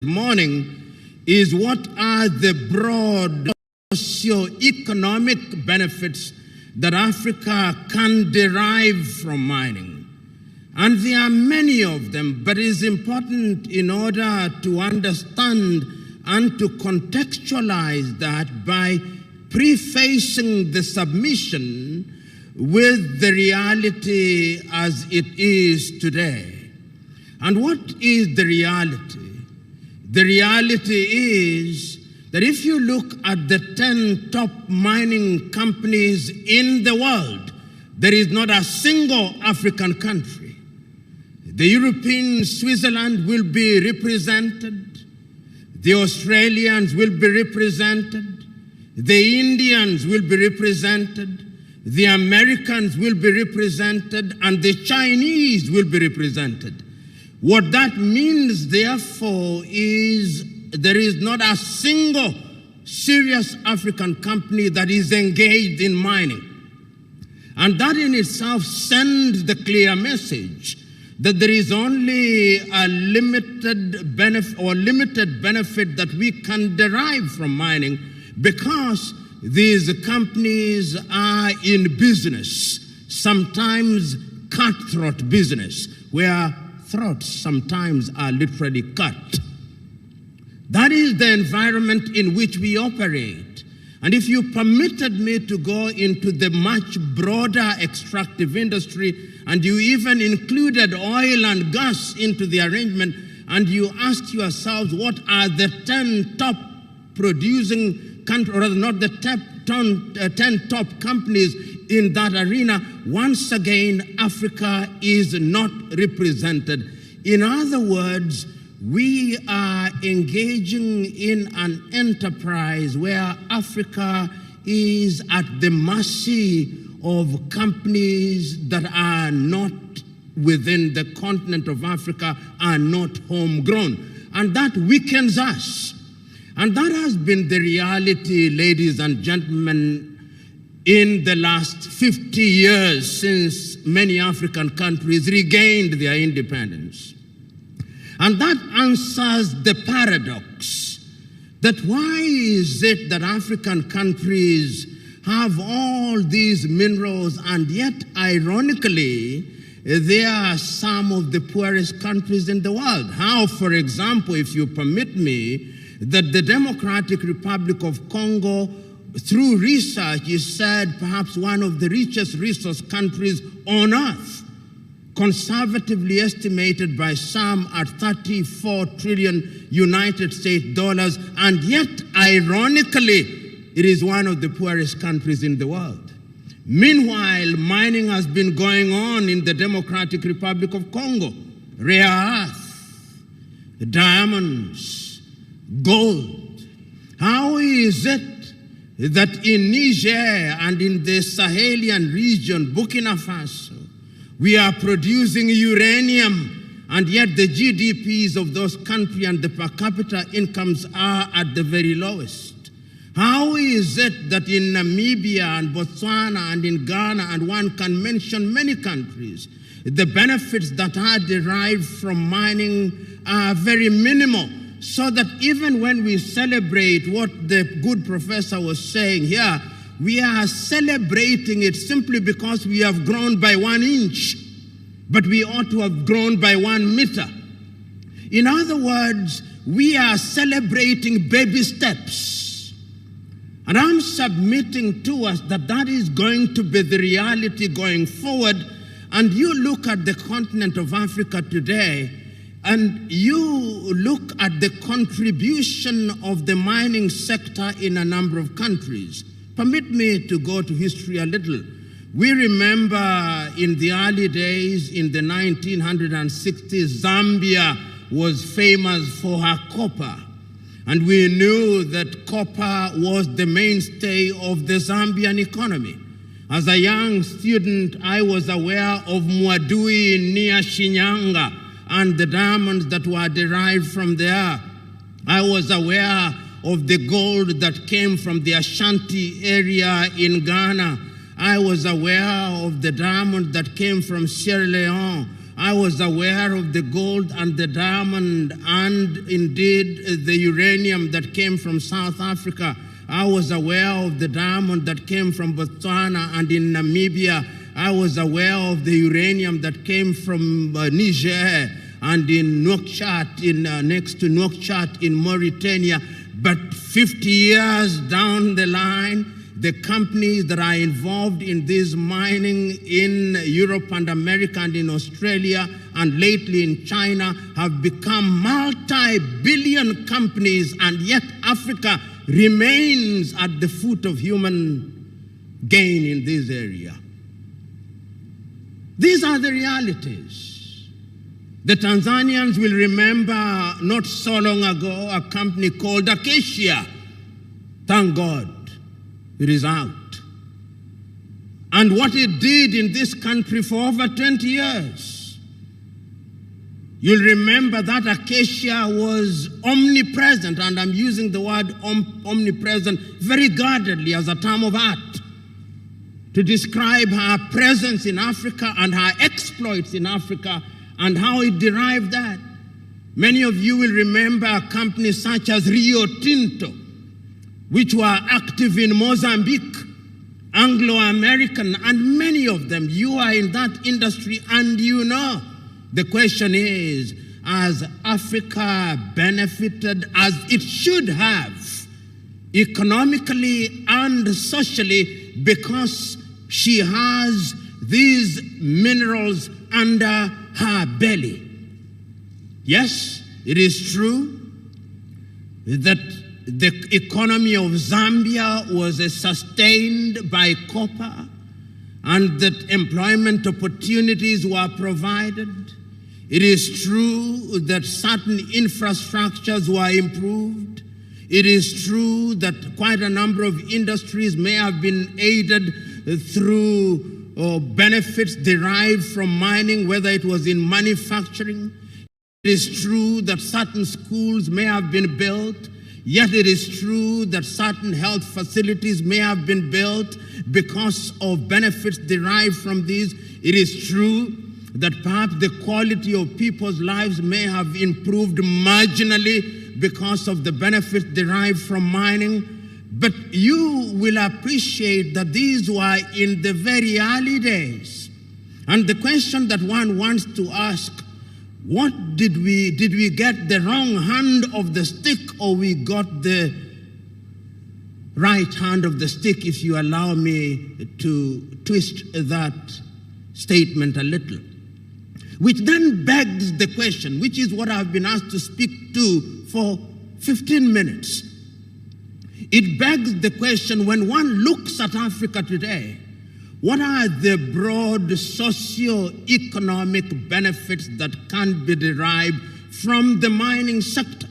morning is what are the broad socio-economic benefits that Africa can derive from mining. And there are many of them, but it is important in order to understand and to contextualize that by prefacing the submission with the reality as it is today. And what is the reality? The reality is that if you look at the 10 top mining companies in the world, there is not a single African country. The European Switzerland will be represented. The Australians will be represented. The Indians will be represented. The Americans will be represented. And the Chinese will be represented. What that means, therefore, is there is not a single serious African company that is engaged in mining. And that in itself sends the clear message that there is only a limited benefit that we can derive from mining, because these companies are in business, sometimes cutthroat business, where throats sometimes are literally cut. That is the environment in which we operate. And if you permitted me to go into the much broader extractive industry, and you even included oil and gas into the arrangement, and you ask yourselves what are the 10 top producing countries, or rather not the 10 top companies in that arena, once again, Africa is not represented. In other words, we are engaging in an enterprise where Africa is at the mercy of companies that are not within the continent of Africa, are not homegrown. And that weakens us. And that has been the reality, ladies and gentlemen, in the last 50 years since many African countries regained their independence. And that answers the paradox that why is it that African countries have all these minerals and yet, ironically, they are some of the poorest countries in the world? How, for example, if you permit me, that the Democratic Republic of Congo, through research, is said perhaps one of the richest resource countries on earth, conservatively estimated by some at 34 trillion United States dollars, and yet, ironically, it is one of the poorest countries in the world. Meanwhile, mining has been going on in the Democratic Republic of Congo. Rare earth, diamonds, gold. How is it that in Niger and in the Sahelian region, Burkina Faso, we are producing uranium, and yet the GDPs of those countries and the per capita incomes are at the very lowest? How is it that in Namibia and Botswana and in Ghana, and one can mention many countries, the benefits that are derived from mining are very minimal? So that even when we celebrate what the good professor was saying here, we are celebrating it simply because we have grown by 1 inch, but we ought to have grown by 1 meter. In other words, we are celebrating baby steps. And I'm submitting to us that that is going to be the reality going forward. And you look at the continent of Africa today, and you look at the contribution of the mining sector in a number of countries. Permit me to go to history a little. We remember in the early days, in the 1960s, Zambia was famous for her copper. And we knew that copper was the mainstay of the Zambian economy. As a young student, I was aware of Mwadui near Shinyanga and the diamonds that were derived from there. I was aware of the gold that came from the Ashanti area in Ghana. I was aware of the diamonds that came from Sierra Leone I was aware of the gold and the diamond and indeed the uranium that came from South Africa. I was aware of the diamond that came from Botswana and in Namibia. I was aware of the uranium that came from Niger and in Nouakchott, next to Nouakchott in Mauritania. But 50 years down the line, the companies that are involved in this mining in Europe and America and in Australia and lately in China have become multi-billion companies, and yet Africa remains at the foot of human gain in this area. These are the realities. The Tanzanians will remember not so long ago a company called Acacia. Thank God it is out. And what it did in this country for over 20 years. You'll remember that Acacia was omnipresent, and I'm using the word omnipresent very guardedly as a term of art to describe her presence in Africa and her exploits in Africa and how it derived that. Many of you will remember companies such as Rio Tinto, which were active in Mozambique, Anglo-American, and many of them. You are in that industry and you know. The question is, has Africa benefited as it should have, economically and socially, because she has these minerals under her belly? Yes, it is true that the economy of Zambia was sustained by copper and that employment opportunities were provided. It is true that certain infrastructures were improved. It is true that quite a number of industries may have been aided through benefits derived from mining, whether it was in manufacturing. It is true that certain schools may have been built. Yet it is true that certain health facilities may have been built because of benefits derived from these. It is true that perhaps the quality of people's lives may have improved marginally because of the benefits derived from mining. But you will appreciate that these were in the very early days. And the question that one wants to ask, what did we get the wrong hand of the stick, or we got the right hand of the stick, if you allow me to twist that statement a little? Which then begs the question, which is what I've been asked to speak to for 15 minutes. It begs the question, when one looks at Africa today, what are the broad socio-economic benefits that can be derived from the mining sector?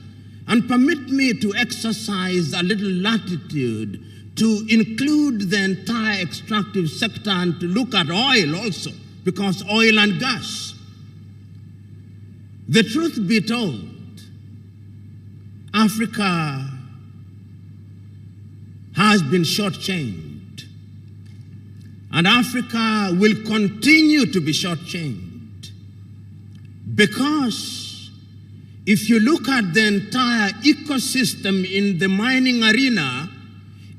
And permit me to exercise a little latitude to include the entire extractive sector and to look at oil also, because oil and gas. The truth be told, Africa has been shortchanged. And Africa will continue to be shortchanged, because if you look at the entire ecosystem in the mining arena,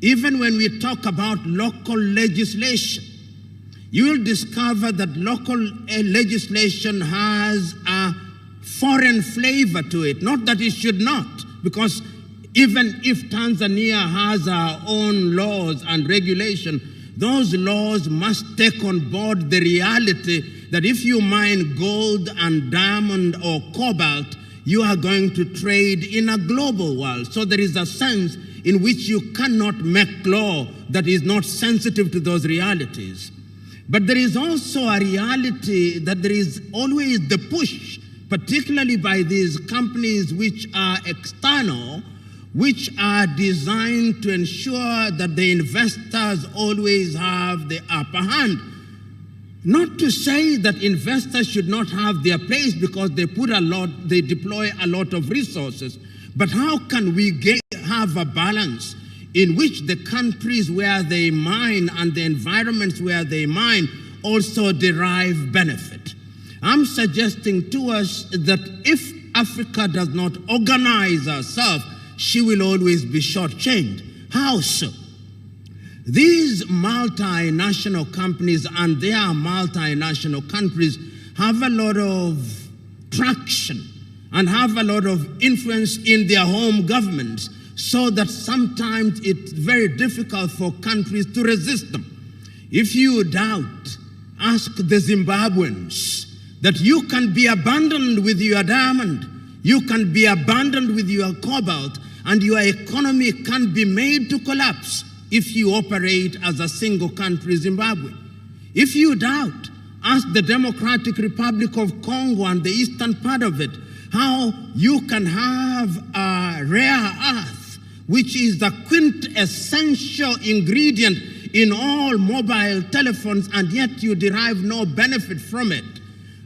even when we talk about local legislation, you will discover that local legislation has a foreign flavor to it. Not that it should not, because even if Tanzania has our own laws and regulation, those laws must take on board the reality that if you mine gold and diamond or cobalt, you are going to trade in a global world. So there is a sense in which you cannot make law that is not sensitive to those realities. But there is also a reality that there is always the push, particularly by these companies which are external, which are designed to ensure that the investors always have the upper hand. Not to say that investors should not have their place, because they deploy a lot of resources. But how can we have a balance in which the countries where they mine and the environments where they mine also derive benefit? I'm suggesting to us that if Africa does not organize herself, she will always be shortchanged. How so? These multinational companies and their multinational countries have a lot of traction and have a lot of influence in their home governments, so that sometimes it's very difficult for countries to resist them. If you doubt, ask the Zimbabweans that you can be abandoned with your diamond, you can be abandoned with your cobalt, and your economy can be made to collapse if you operate as a single country, Zimbabwe. If you doubt, ask the Democratic Republic of Congo and the eastern part of it, how you can have a rare earth, which is the quintessential ingredient in all mobile telephones, and yet you derive no benefit from it.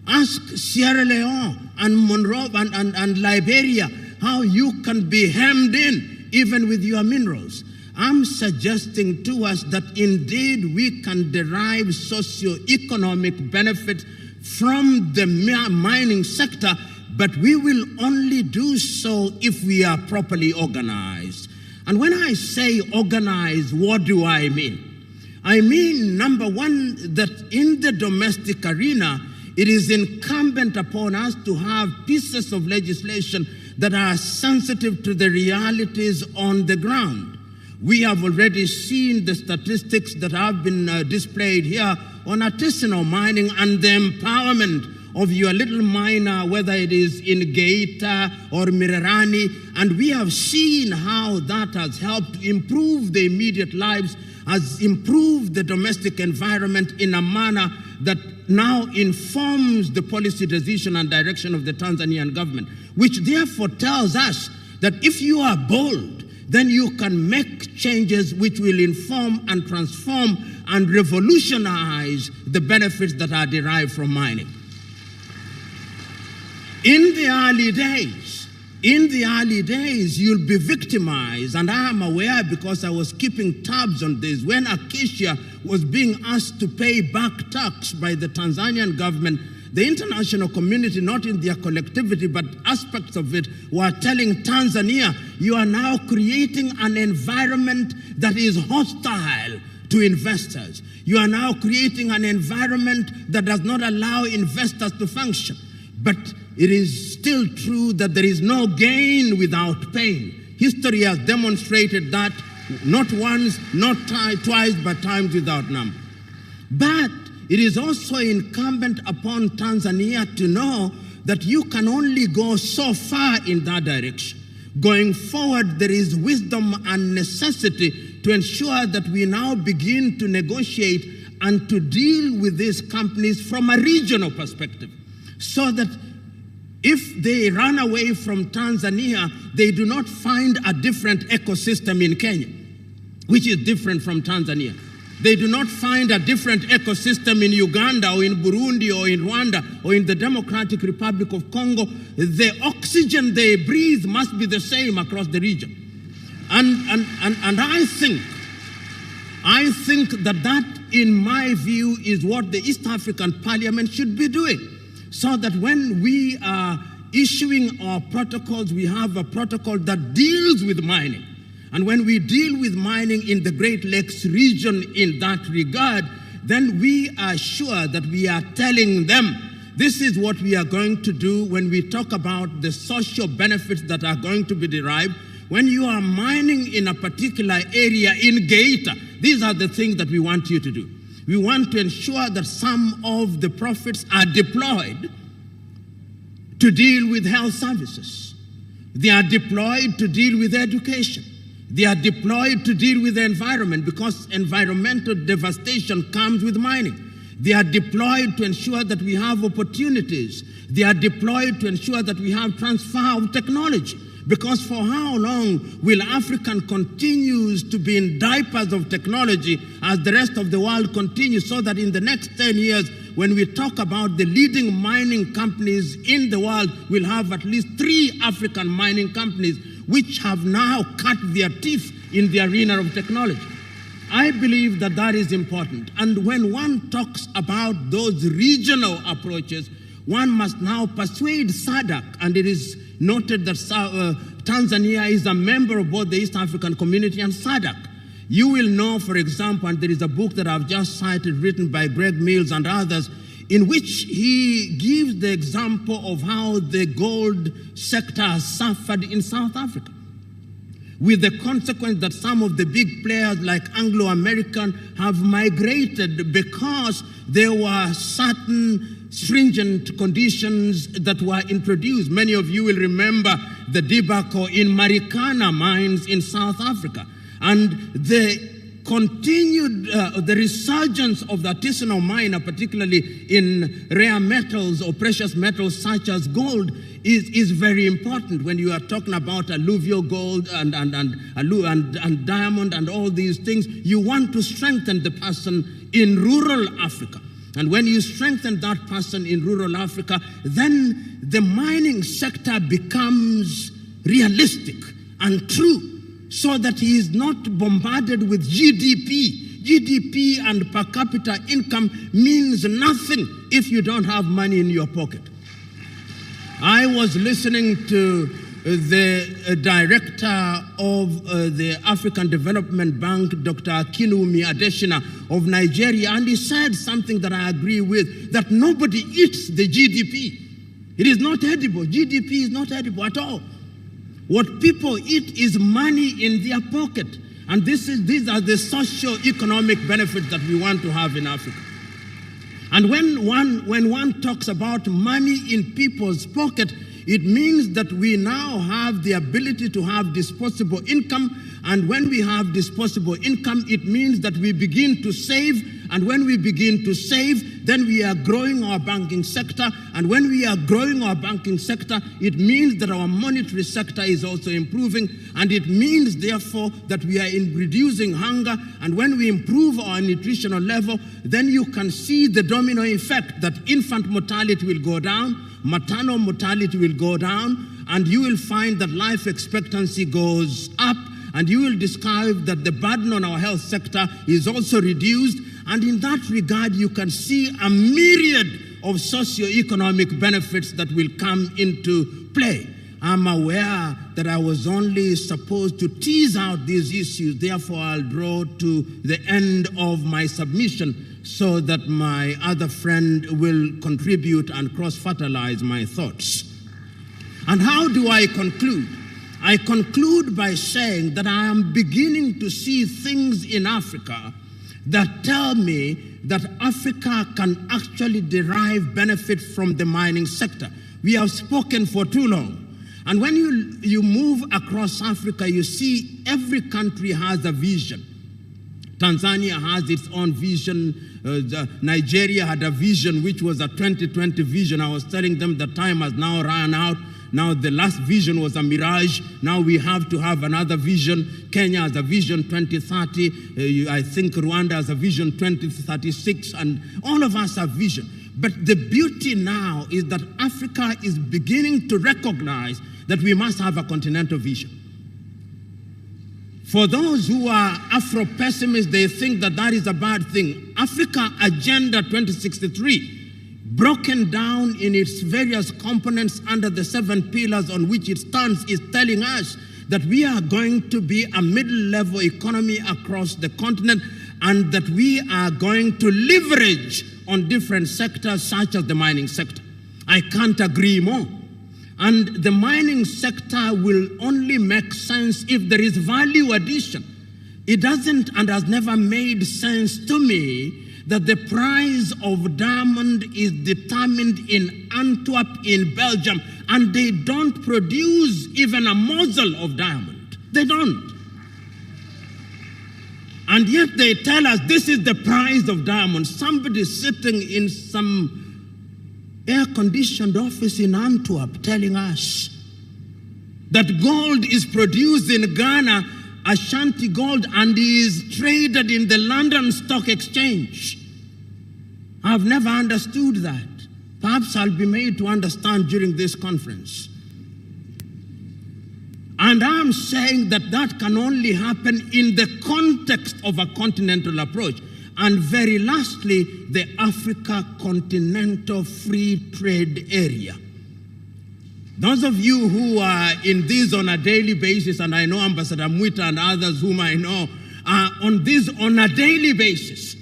Ask Sierra Leone and Monrovia and Liberia how you can be hemmed in even with your minerals. I'm suggesting to us that indeed we can derive socio-economic benefit from the mining sector, but we will only do so if we are properly organized. And when I say organized, what do I mean? I mean, number one, that in the domestic arena, it is incumbent upon us to have pieces of legislation that are sensitive to the realities on the ground. We have already seen the statistics that have been displayed here on artisanal mining and the empowerment of your little miner, whether it is in Geita or Mirerani, and we have seen how that has helped improve the immediate lives, has improved the domestic environment in a manner that now informs the policy decision and direction of the Tanzanian government, which therefore tells us that if you are bold, then you can make changes which will inform and transform and revolutionize the benefits that are derived from mining. In the early days, you'll be victimized, and I am aware because I was keeping tabs on this. When Acacia was being asked to pay back tax by the Tanzanian government, the international community, not in their collectivity, but aspects of it, were telling Tanzania, you are now creating an environment that is hostile to investors. You are now creating an environment that does not allow investors to function. But it is still true that there is no gain without pain. History has demonstrated that not once, not twice, but times without number. But it is also incumbent upon Tanzania to know that you can only go so far in that direction. Going forward, there is wisdom and necessity to ensure that we now begin to negotiate and to deal with these companies from a regional perspective, so that if they run away from Tanzania, they do not find a different ecosystem in Kenya, which is different from Tanzania. They do not find a different ecosystem in Uganda or in Burundi or in Rwanda or in the Democratic Republic of Congo. The oxygen they breathe must be the same across the region. And I think that, in my view, is what the East African Parliament should be doing, so that when we are issuing our protocols, we have a protocol that deals with mining. And when we deal with mining in the Great Lakes region in that regard, then we are sure that we are telling them, this is what we are going to do when we talk about the social benefits that are going to be derived. When you are mining in a particular area in Geita, these are the things that we want you to do. We want to ensure that some of the profits are deployed to deal with health services. They are deployed to deal with education. They are deployed to deal with the environment, because environmental devastation comes with mining. They are deployed to ensure that we have opportunities. They are deployed to ensure that we have transfer of technology. Because for how long will Africa continue to be in diapers of technology as the rest of the world continues, so that in the next 10 years, when we talk about the leading mining companies in the world, we'll have at least 3 African mining companies which have now cut their teeth in the arena of technology. I believe that that is important. And when one talks about those regional approaches, one must now persuade SADC, and it is noted that Tanzania is a member of both the East African Community and SADC. You will know, for example, and there is a book that I've just cited written by Greg Mills and others, in which he gives the example of how the gold sector has suffered in South Africa, with the consequence that some of the big players like Anglo-American have migrated because there were certain stringent conditions that were introduced. Many of you will remember the debacle in Marikana mines in South Africa, and the continued, the resurgence of the artisanal miner, particularly in rare metals or precious metals such as gold, is very important when you are talking about alluvial gold and diamond and all these things. You want to strengthen the person in rural Africa. And when you strengthen that person in rural Africa, then the mining sector becomes realistic and true, so that he is not bombarded with GDP. GDP and per capita income means nothing if you don't have money in your pocket. I was listening to the director of the African Development Bank, Dr. Akinwumi Adesina of Nigeria, and he said something that I agree with, that nobody eats the GDP. It is not edible. GDP is not edible at all. What people eat is money in their pocket. And these are the socio-economic benefits that we want to have in Africa. And when one talks about money in people's pocket, it means that we now have the ability to have disposable income. And when we have disposable income, it means that we begin to save. And when we begin to save, then we are growing our banking sector. And when we are growing our banking sector, it means that our monetary sector is also improving. And it means, therefore, that we are reducing hunger. And when we improve our nutritional level, then you can see the domino effect, that infant mortality will go down, maternal mortality will go down, and you will find that life expectancy goes up, and you will discover that the burden on our health sector is also reduced. And in that regard, you can see a myriad of socio-economic benefits that will come into play. I'm aware that I was only supposed to tease out these issues, therefore I'll draw to the end of my submission so that my other friend will contribute and cross-fertilize my thoughts. And how do I conclude? I conclude by saying that I am beginning to see things in Africa that tell me that Africa can actually derive benefit from the mining sector. We have spoken for too long. And when you move across Africa, you see every country has a vision. Tanzania has its own vision. Nigeria had a vision, which was a 2020 vision. I was telling them the time has now run out. Now the last vision was a mirage. Now we have to have another vision. Kenya has a vision 2030. I think Rwanda has a vision 2036. And all of us have vision. But the beauty now is that Africa is beginning to recognize that we must have a continental vision. For those who are Afro-pessimists, they think that that is a bad thing. Africa Agenda 2063, broken down in its various components under the 7 pillars on which it stands, is telling us that we are going to be a middle-level economy across the continent, and that we are going to leverage on different sectors such as the mining sector. I can't agree more. And the mining sector will only make sense if there is value addition. It doesn't and has never made sense to me that the price of diamond is determined in Antwerp in Belgium, and they don't produce even a morsel of diamond. They don't. And yet they tell us this is the price of diamond. Somebody sitting in some air-conditioned office in Antwerp telling us that gold is produced in Ghana, Ashanti gold, and is traded in the London Stock Exchange. I've never understood that. Perhaps I'll be made to understand during this conference. And I'm saying that that can only happen in the context of a continental approach. And very lastly, the Africa Continental Free Trade Area. Those of you who are in this on a daily basis, and I know Ambassador Mwita and others whom I know are on this on a daily basis,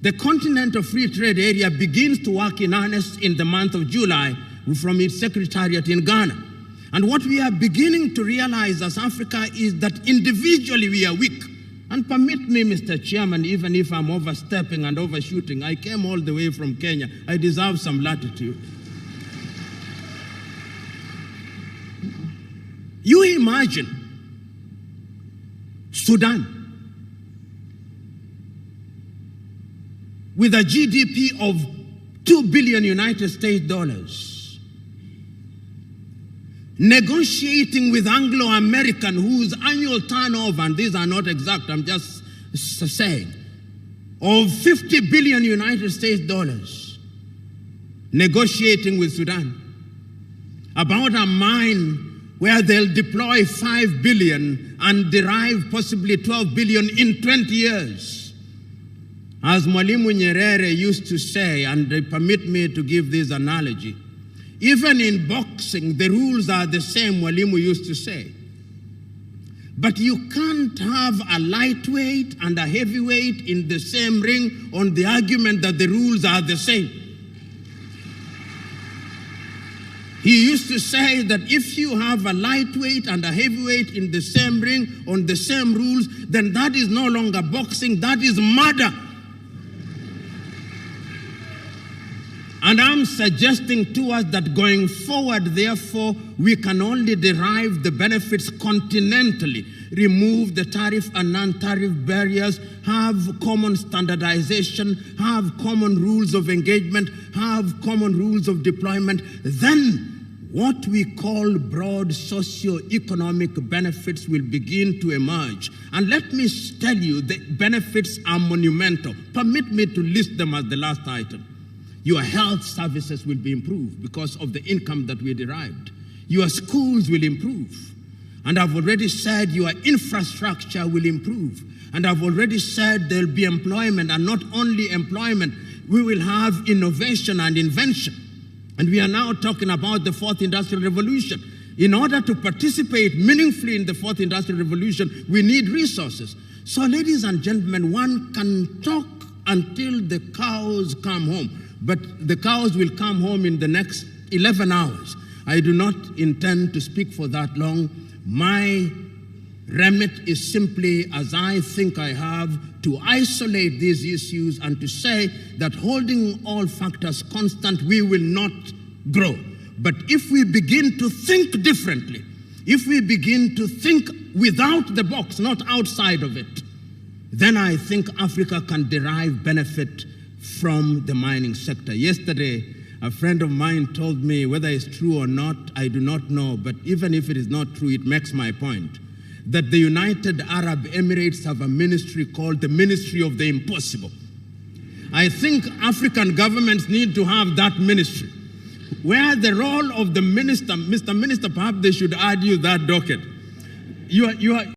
the Continental Free Trade Area begins to work in earnest in the month of July from its secretariat in Ghana. And what we are beginning to realize as Africa is that individually we are weak. And permit me, Mr. Chairman, even if I'm overstepping and overshooting, I came all the way from Kenya. I deserve some latitude. You imagine Sudan with a GDP of $2 billion United States dollars, negotiating with Anglo-American whose annual turnover, and these are not exact, I'm just saying, of $50 billion United States dollars, negotiating with Sudan about a mine where they'll deploy $5 billion and derive possibly $12 billion in 20 years. As Mwalimu Nyerere used to say, and they permit me to give this analogy, even in boxing, the rules are the same, Mwalimu used to say. But you can't have a lightweight and a heavyweight in the same ring on the argument that the rules are the same. He used to say that if you have a lightweight and a heavyweight in the same ring on the same rules, then that is no longer boxing, that is murder. And I'm suggesting to us that going forward, therefore, we can only derive the benefits continentally, remove the tariff and non-tariff barriers, have common standardization, have common rules of engagement, have common rules of deployment. Then what we call broad socio-economic benefits will begin to emerge. And let me tell you, the benefits are monumental. Permit me to list them as the last item. Your health services will be improved because of the income that we derived. Your schools will improve. And I've already said your infrastructure will improve. And I've already said there'll be employment, and not only employment, we will have innovation and invention. And we are now talking about the fourth industrial revolution. In order to participate meaningfully in the fourth industrial revolution, we need resources. So ladies and gentlemen, one can talk until the cows come home. But the cows will come home in the next 11 hours. I do not intend to speak for that long. My remit is simply, as I think I have, to isolate these issues and to say that holding all factors constant, we will not grow. But if we begin to think differently, if we begin to think without the box, not outside of it, then I think Africa can derive benefit from the mining sector. Yesterday, a friend of mine told me, whether it's true or not, I do not know, but even if it is not true, it makes my point, that the United Arab Emirates have a ministry called the Ministry of the Impossible. I think African governments need to have that ministry, where the role of the minister, Mr. Minister, perhaps they should add you that docket. You are